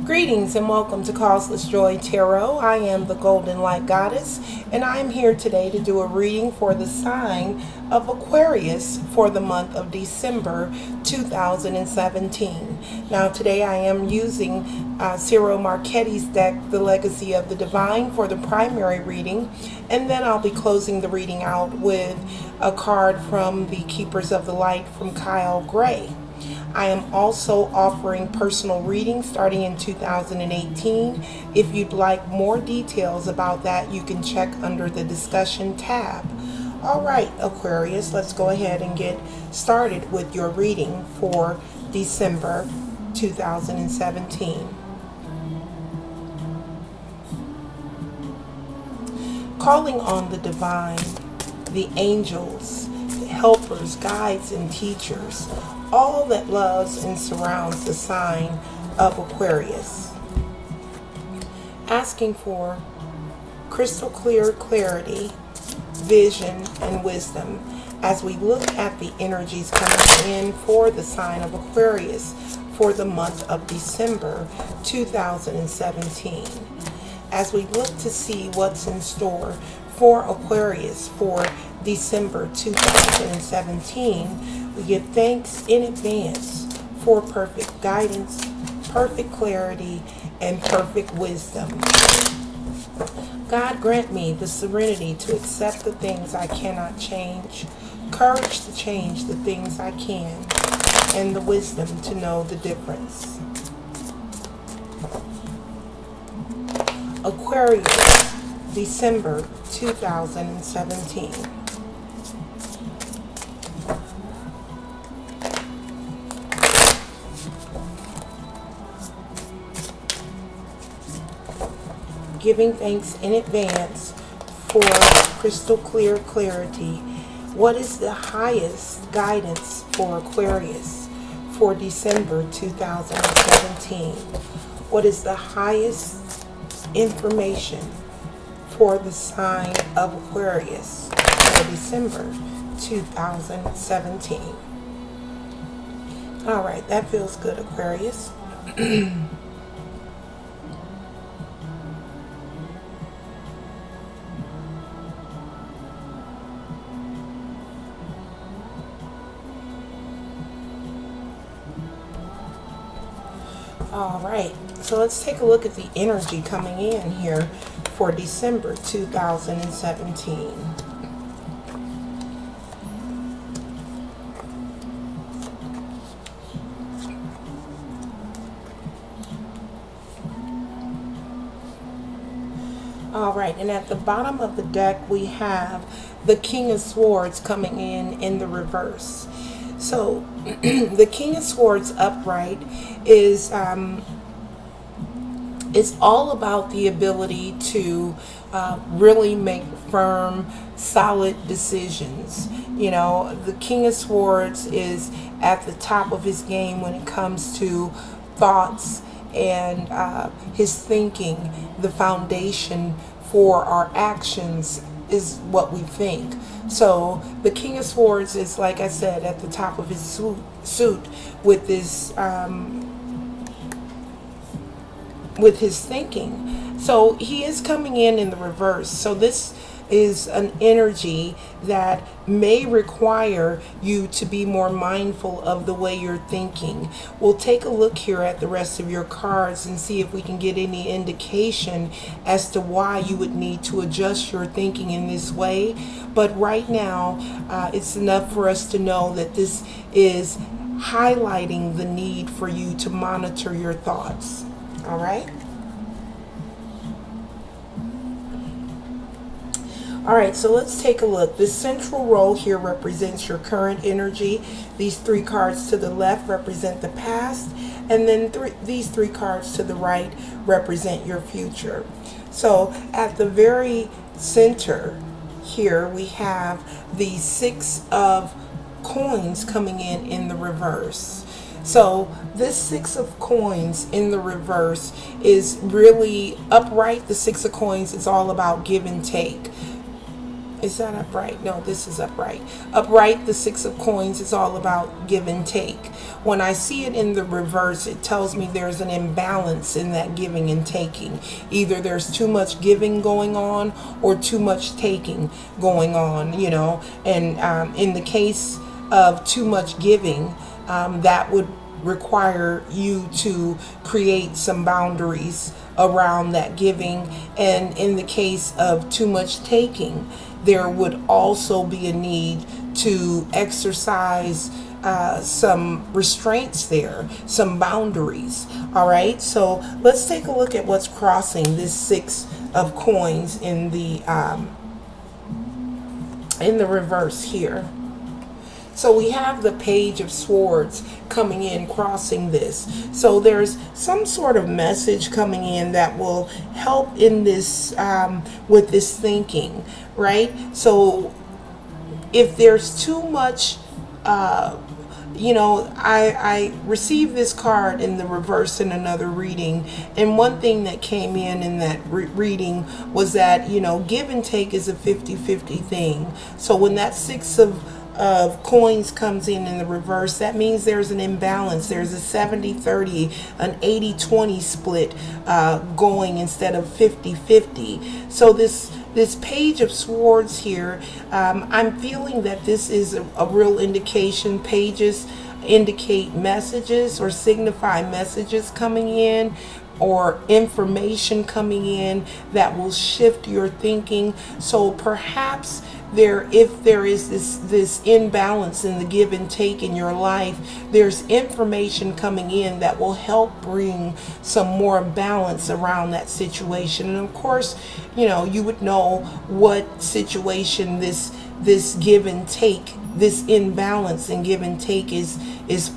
Greetings and welcome to CauselessJoy Tarot. I am the Golden Light Goddess, and I am here today to do a reading for the sign of Aquarius for the month of December 2017. Now today I am using Ciro Marchetti's deck, The Legacy of the Divine, for the primary reading, and then I'll be closing the reading out with a card from the Keepers of the Light from Kyle Gray. I am also offering personal readings starting in 2018. If you'd like more details about that, you can check under the discussion tab. Alright, Aquarius, let's go ahead and get started with your reading for December 2017. Calling on the divine, the angels, the helpers, guides, and teachers, all that loves and surrounds the sign of Aquarius. Asking for crystal clear clarity, vision, and wisdom as we look at the energies coming in for the sign of Aquarius for the month of December 2017. As we look to see what's in store for Aquarius for December 2017, we give thanks in advance for perfect guidance, perfect clarity, and perfect wisdom. God grant me the serenity to accept the things I cannot change, courage to change the things I can, and the wisdom to know the difference. Aquarius, December 2017. Giving thanks in advance for crystal clear clarity. What is the highest guidance for Aquarius for December 2017? What is the highest information for the sign of Aquarius for December 2017? All right, that feels good, Aquarius. All right, so let's take a look at the energy coming in here for December 2017. All right, and at the bottom of the deck we have the King of Swords coming in the reverse. So the King of Swords upright is all about the ability to really make firm, solid decisions. You know, the King of Swords is at the top of his game when it comes to thoughts and his thinking. The foundation for our actions is what we think. So the King of Swords is, like I said, at the top of his suit with this with his thinking. So he is coming in the reverse. So this is an energy that may require you to be more mindful of the way you're thinking. We'll take a look here at the rest of your cards and see if we can get any indication as to why you would need to adjust your thinking in this way. But right now, it's enough for us to know that this is highlighting the need for you to monitor your thoughts. All right? All right, so let's take a look. The central role here represents your current energy. These three cards to the left represent the past, and then these three cards to the right represent your future. So at the very center here, we have the Six of Coins coming in the reverse. So this Six of Coins in the reverse is really upright. The Six of Coins is all about give and take. Is that upright? No, this is upright. Upright, the Six of Coins is all about give and take. When I see it in the reverse, it tells me there's an imbalance in that giving and taking. Either there's too much giving going on or too much taking going on, you know. And in the case of too much giving, that would require you to create some boundaries around that giving. And in the case of too much taking, there would also be a need to exercise some restraints there, some boundaries. All right, so let's take a look at what's crossing this Six of Coins in the reverse here. So we have the Page of Swords coming in, crossing this. So there's some sort of message coming in that will help in this, with this thinking, right? So if there's too much, you know, I received this card in the reverse in another reading, and one thing that came in that reading was that, you know, give and take is a 50-50 thing. So when that Six of Coins comes in the reverse, that means there's an imbalance. There's a 70-30, an 80-20 split going instead of 50-50. So this Page of Swords here, I'm feeling that this is a real indication. Pages indicate messages or signify messages coming in, or information coming in that will shift your thinking. So perhaps if there is this imbalance in the give and take in your life, there's information coming in that will help bring some more balance around that situation. And of course, you know, you would know what situation this give and take, this imbalance in give and take is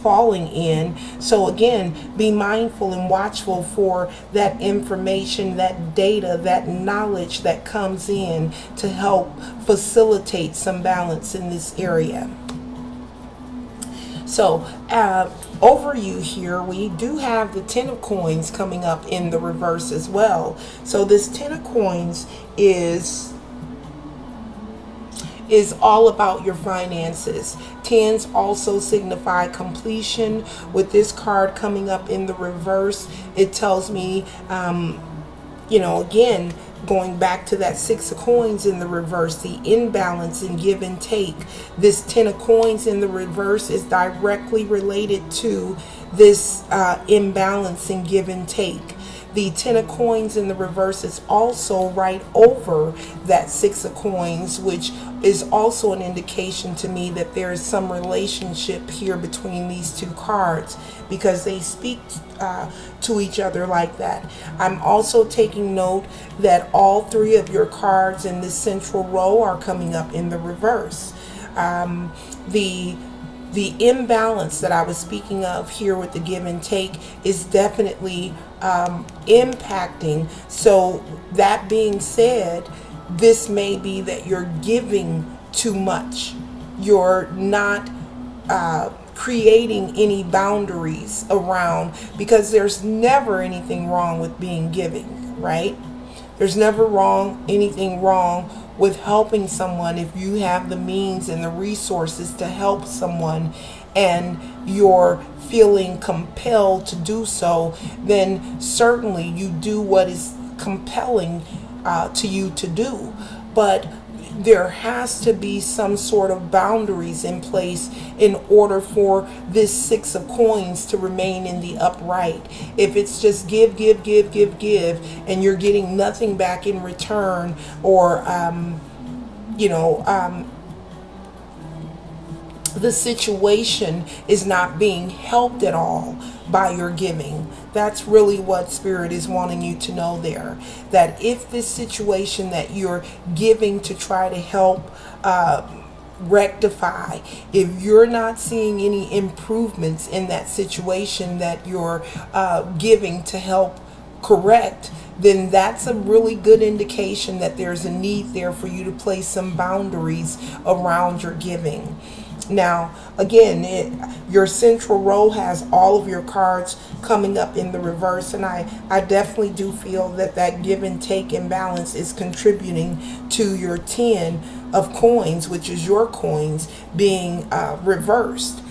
falling in. So again, be mindful and watchful for that information, that data, that knowledge that comes in to help facilitate some balance in this area. So over you here, we do have the Ten of Coins coming up in the reverse as well. So this Ten of Coins is all about your finances. Tens also signify completion. With this card coming up in the reverse, it tells me, you know, again, going back to that Six of Coins in the reverse, the imbalance in give and take. This Ten of Coins in the reverse is directly related to this imbalance in give and take. The Ten of Coins in the reverse is also right over that Six of Coins, which is also an indication to me that there is some relationship here between these two cards, because they speak to each other like that. I'm also taking note that all three of your cards in this central row are coming up in the reverse. The imbalance that I was speaking of here with the give and take is definitely impacting. So that being said, this may be that you're giving too much. You're not creating any boundaries around, because there's never anything wrong with being giving, right? There's never anything wrong with helping someone. If you have the means and the resources to help someone and you're feeling compelled to do so, then certainly you do what is compelling to you to do. But there has to be some sort of boundaries in place in order for this Six of Coins to remain in the upright. If it's just give, and you're getting nothing back in return, or the situation is not being helped at all by your giving. That's really what Spirit is wanting you to know there. That if this situation that you're giving to try to help rectify, if you're not seeing any improvements in that situation that you're giving to help correct, then that's a really good indication that there's a need there for you to place some boundaries around your giving. Now, again, your central row has all of your cards coming up in the reverse, and I definitely do feel that that give and take imbalance is contributing to your 10 of coins, which is your coins, being reversed.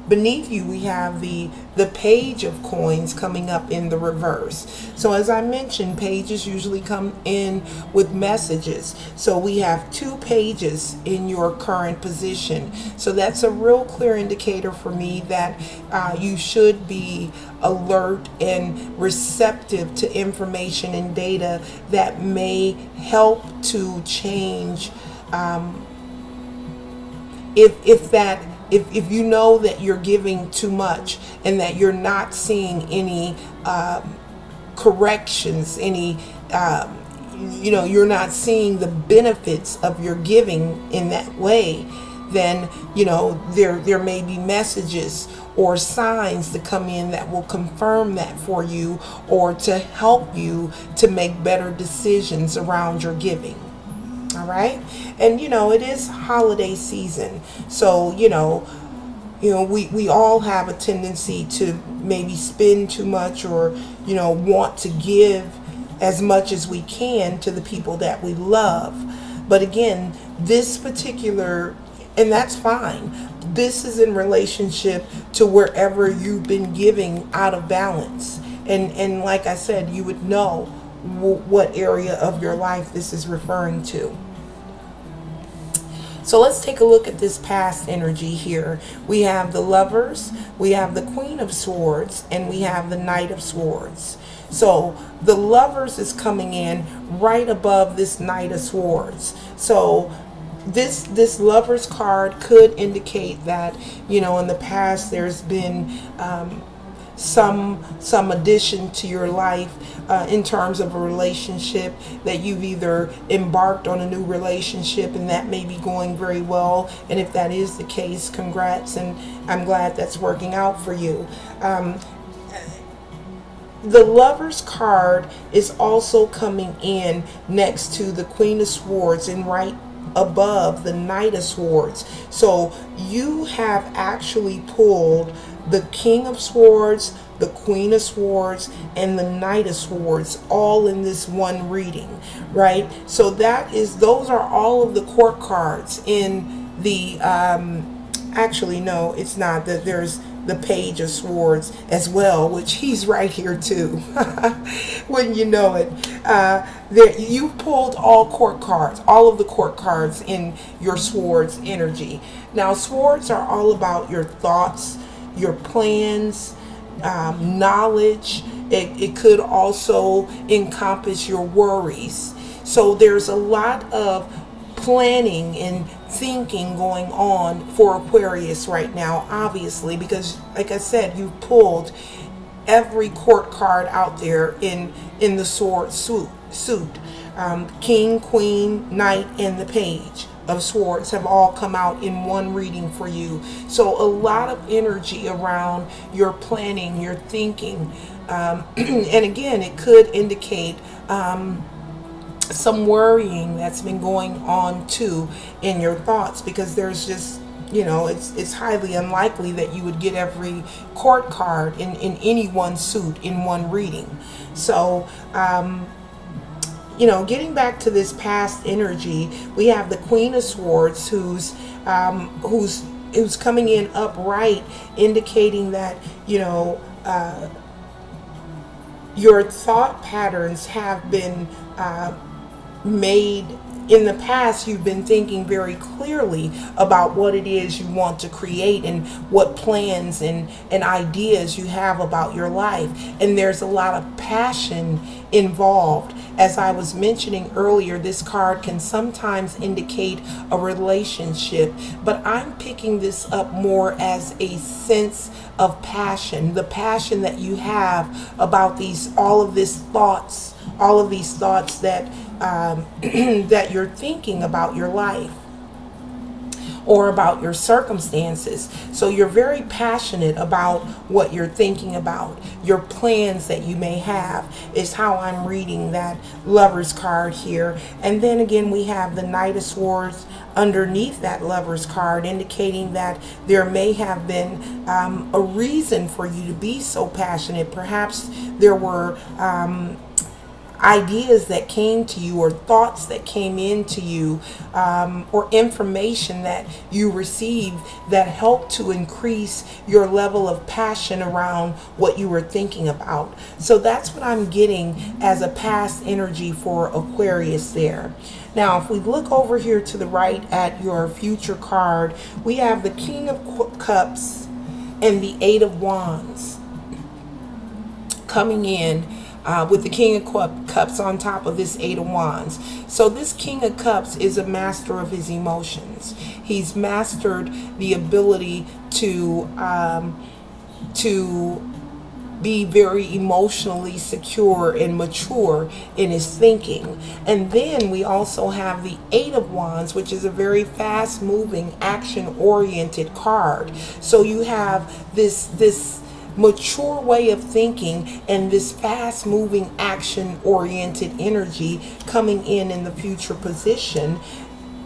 Beneath you, we have the page of coins coming up in the reverse. So as I mentioned, pages usually come in with messages. So we have 2 pages in your current position. So that's a real clear indicator for me that you should be alert and receptive to information and data that may help to change if you know that you're giving too much and that you're not seeing any corrections, any you're not seeing the benefits of your giving in that way, then there may be messages or signs to come in that will confirm that for you, or to help you to make better decisions around your giving. All right. And it is holiday season, so we all have a tendency to maybe spend too much, or want to give as much as we can to the people that we love. But again, this particular, and that's fine, this is in relationship to wherever you've been giving out of balance, and like I said, you would know what area of your life this is referring to. So let's take a look at this past energy here. We have the Lovers, we have the Queen of Swords, and we have the Knight of Swords. So the Lovers is coming in right above this Knight of Swords. So this Lovers card could indicate that in the past there's been some addition to your life in terms of a relationship, that you've either embarked on a new relationship and that may be going very well, and if that is the case, congrats, and I'm glad that's working out for you. The Lovers card is also coming in next to the Queen of Swords and right above the Knight of Swords. So you have actually pulled the King of Swords, the Queen of Swords, and the Knight of Swords all in this one reading, right? So those are all of the court cards in the actually no, it's not. That there's the Page of Swords as well, which he's right here too. Wouldn't you know it? You pulled all court cards, all of the court cards in your Swords energy. Now, Swords are all about your thoughts, your plans, knowledge. It could also encompass your worries. So there's a lot of planning and thinking going on for Aquarius right now, obviously, because like I said, you've pulled every court card out there in the sword suit. King, Queen, Knight, and the Page of Swords have all come out in one reading for you. So a lot of energy around your planning, your thinking, and again, it could indicate some worrying that's been going on too in your thoughts, because there's just it's highly unlikely that you would get every court card in any one suit in one reading. So getting back to this past energy, we have the Queen of Swords who's coming in upright, indicating that your thought patterns have been made in the past. You've been thinking very clearly about what it is you want to create and what plans and ideas you have about your life, and there's a lot of passion involved. As I was mentioning earlier, this card can sometimes indicate a relationship, but I'm picking this up more as a sense of passion, the passion that you have about all of these thoughts that that you're thinking about your life. or about your circumstances. So you're very passionate about what you're thinking about. Your plans that you may have is how I'm reading that Lover's card here. And then again, we have the Knight of Swords underneath that Lover's card, indicating that there may have been a reason for you to be so passionate. Perhaps there were ideas that came to you, or thoughts that came into you, or information that you received that helped to increase your level of passion around what you were thinking about. So that's what I'm getting as a past energy for Aquarius there. Now, if we look over here to the right at your future card, we have the King of Cups and the Eight of Wands coming in with the King of Cups on top of this Eight of Wands. So this King of Cups is a master of his emotions. He's mastered the ability to be very emotionally secure and mature in his thinking. And then we also have the Eight of Wands, which is a very fast moving, action oriented card. So you have this mature way of thinking and this fast moving, action oriented energy coming in the future position,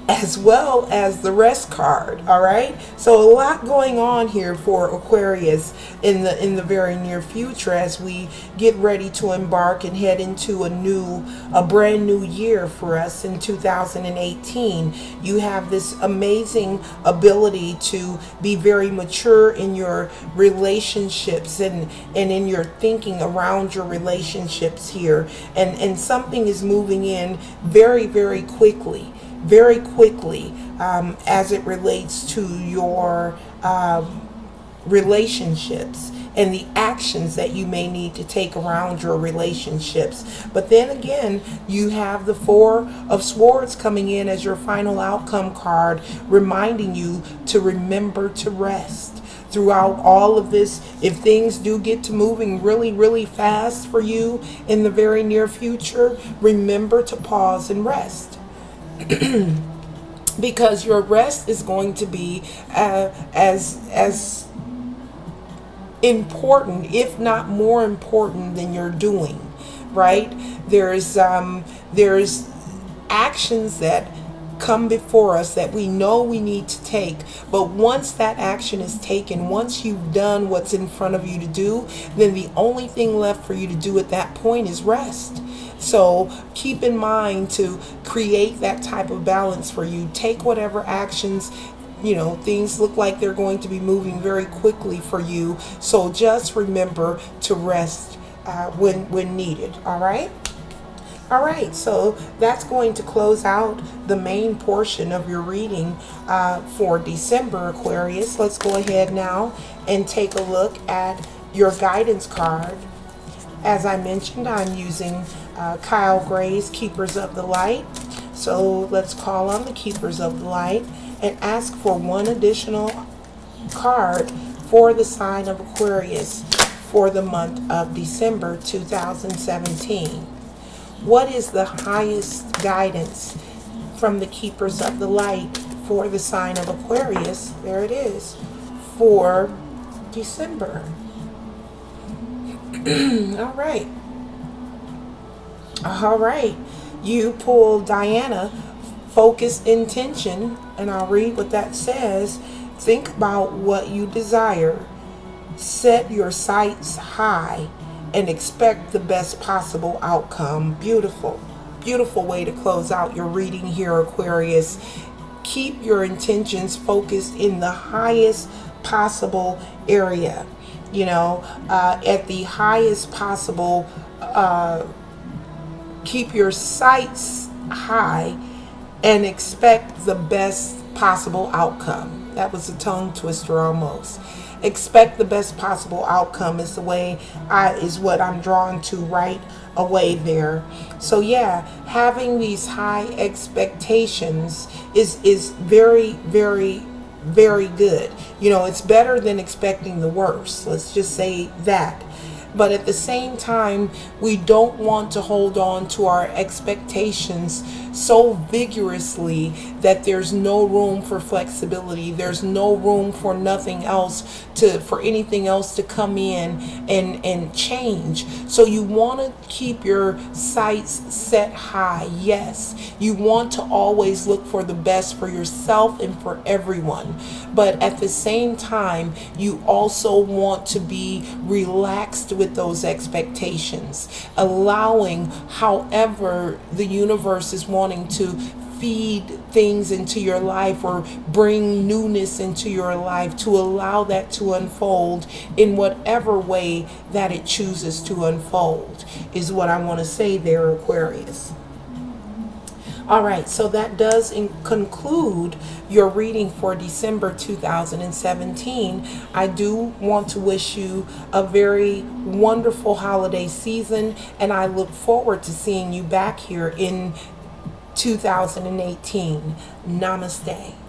as well as the Rest card. All right, so a lot going on here for Aquarius in the very near future as we get ready to embark and head into a brand new year for us in 2018. You have this amazing ability to be very mature in your relationships and in your thinking around your relationships here, and something is moving in very, very quickly as it relates to your relationships and the actions that you may need to take around your relationships. But then again, you have the Four of Swords coming in as your final outcome card, reminding you to remember to rest throughout all of this. If things do get to moving really, really fast for you in the very near future, remember to pause and rest. Because your rest is going to be as important, if not more important, than your doing. Right? There's actions that come before us that we know we need to take, but once that action is taken, once you've done what's in front of you to do, then the only thing left for you to do at that point is rest. So keep in mind to create that type of balance for you. Take whatever actions, things look like they're going to be moving very quickly for you. So just remember to rest when needed. All right. All right, so that's going to close out the main portion of your reading for December, Aquarius. Let's go ahead now and take a look at your guidance card. As I mentioned, I'm using Kyle Gray's Keepers of the Light. So let's call on the Keepers of the Light and ask for one additional card for the sign of Aquarius for the month of December 2017. What is the highest guidance from the Keepers of the Light for the sign of Aquarius? There it is, for December. All right. All right. You pull Diana, Focus Intention, and I'll read what that says. Think about what you desire. Set your sights high and expect the best possible outcome. Beautiful, beautiful way to close out your reading here, Aquarius. Keep your intentions focused in the highest possible area, at the highest possible, keep your sights high and expect the best possible outcome. That was a tongue twister almost. Expect the best possible outcome is what I'm drawn to right away there. So yeah, having these high expectations is very, very, very good. It's better than expecting the worst. Let's just say that. But at the same time, we don't want to hold on to our expectations so vigorously that there's no room for flexibility. There's no room for nothing else for anything else to come in and change. So you want to keep your sights set high. Yes, you want to always look for the best for yourself and for everyone. But at the same time, you also want to be relaxed with those expectations, allowing however the universe is wanting to feed things into your life or bring newness into your life, to allow that to unfold in whatever way that it chooses to unfold, is what I want to say there, Aquarius. All right, so that does conclude your reading for December 2017. I do want to wish you a very wonderful holiday season, and I look forward to seeing you back here in 2018. Namaste.